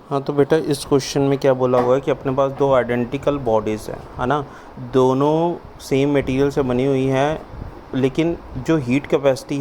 हाँ तो बेटा इस क्वेश्चन में क्या बोला हुआ है कि अपने पास दो आइडेंटिकल बॉडीज़ हैं, है ना। दोनों सेम मटेरियल से बनी हुई हैं, लेकिन जो हीट कैपेसिटी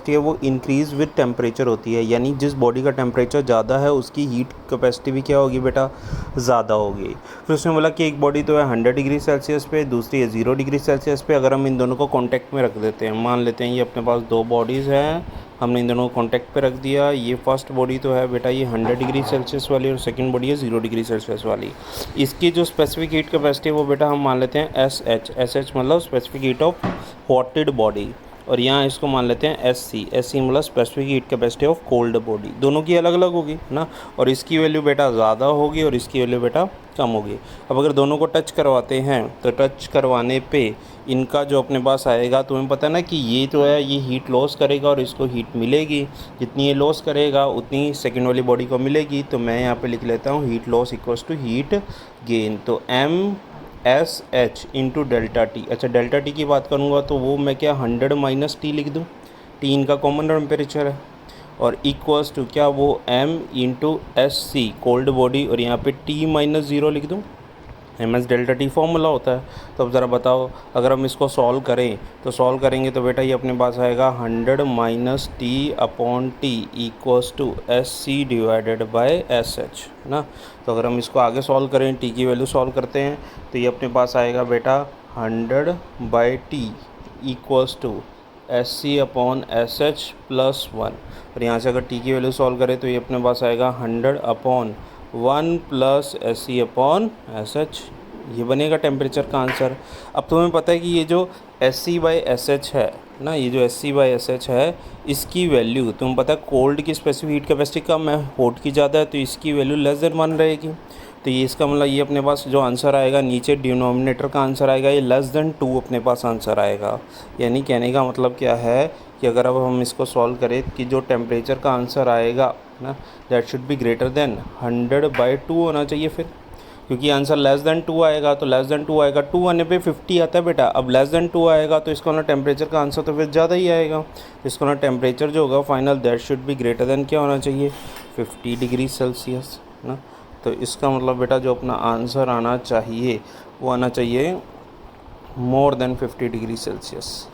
है वो इंक्रीज़ विद टेम्परेचर होती है। यानी जिस बॉडी का टेम्परेचर ज़्यादा है उसकी हीट कैपेसिटी भी क्या होगी बेटा, ज़्यादा होगी। फिर उसने बोला कि एक बॉडी तो है 100 डिग्री सेल्सियस पे, दूसरी है 0 डिग्री सेल्सियस पे। अगर हम इन दोनों को कॉन्टैक्ट में रख देते हैं, मान लेते हैं ये अपने पास दो बॉडीज़ हैं, हमने इन दोनों को कॉन्टैक्ट पे रख दिया। ये फर्स्ट बॉडी तो है बेटा ये 100 डिग्री सेल्सियस वाली और सेकंड बॉडी है 0 डिग्री सेल्सियस वाली। इसकी जो स्पेसिफिक हीट कैपेसिटी है वो बेटा हम मान लेते हैं एस एच मतलब स्पेसिफिक हीट ऑफ हॉटेड बॉडी, और यहाँ इसको मान लेते हैं एस सी मतलब specific heat capacity of cold body. दोनों की अलग अलग होगी ना, और इसकी वैल्यू बेटा ज़्यादा होगी और इसकी वैल्यू बेटा कम होगी। अब अगर दोनों को टच करवाते हैं तो टच करवाने पे इनका जो अपने पास आएगा, तुम्हें पता है ना कि ये तो है ये हीट लॉस करेगा और इसको हीट मिलेगी। जितनी ये लॉस करेगा उतनी सेकेंड वाली बॉडी को मिलेगी। तो मैं यहाँ पे लिख लेता हूँ heat loss equals to heat gain. तो m s h into delta T. अच्छा डेल्टा टी की बात करूँगा तो वो मैं क्या 100 माइनस टी लिख दूँ, टी इनका कॉमन टेम्परेचर है, और इक्वल्स टू क्या वो M into S C cold body, और यहाँ पे टी माइनस ज़ीरो लिख दूँ। M S delta T formula होता है। तो अब ज़रा बताओ अगर हम इसको सॉल्व करें तो सॉल्व करेंगे तो बेटा ये अपने पास आएगा 100 minus T upon T equals to S C divided by S H, है ना। तो अगर हम इसको आगे सॉल्व करें, टी की वैल्यू सॉल्व करते हैं तो ये अपने पास आएगा बेटा 100 by T equals to S C upon S H plus 1, और यहाँ से अगर टी की वैल्यू सॉल्व करें तो ये अपने पास आएगा 100 upon 1 plus S C upon S H. ये बनेगा टेम्परेचर का आंसर। अब तुम्हें पता है कि ये जो S C by S H है ना, ये जो S C by S H है इसकी वैल्यू तुम्हें पता है कोल्ड की स्पेसिफिक हीट कैपेसिटी कम है, हॉट की ज़्यादा है, तो इसकी वैल्यू लेस देन 1 रहेगी। तो ये इसका मतलब ये अपने पास जो आंसर आएगा नीचे डिनोमिनेटर का आंसर आएगा ये लेस देन 2 अपने पास आंसर आएगा। यानी कहने का मतलब क्या है कि अगर अब हम इसको सॉल्व करें कि जो टेम्परेचर का आंसर आएगा ना that should be greater than 100/2 होना चाहिए फिर, क्योंकि आंसर लेस देन 2 आएगा तो लेस देन 2 आएगा, 2 आने पे 50 आता है बेटा। अब लेस देन 2 आएगा तो इसका ना टेम्परेचर का आंसर तो फिर ज़्यादा ही आएगा। इसको ना टेम्परेचर जो होगा final that should be greater than क्या होना चाहिए 50 डिग्री सेल्सियस ना। तो इसका मतलब बेटा जो अपना आंसर आना चाहिए वो आना चाहिए मोर देन 50 डिग्री सेल्सियस।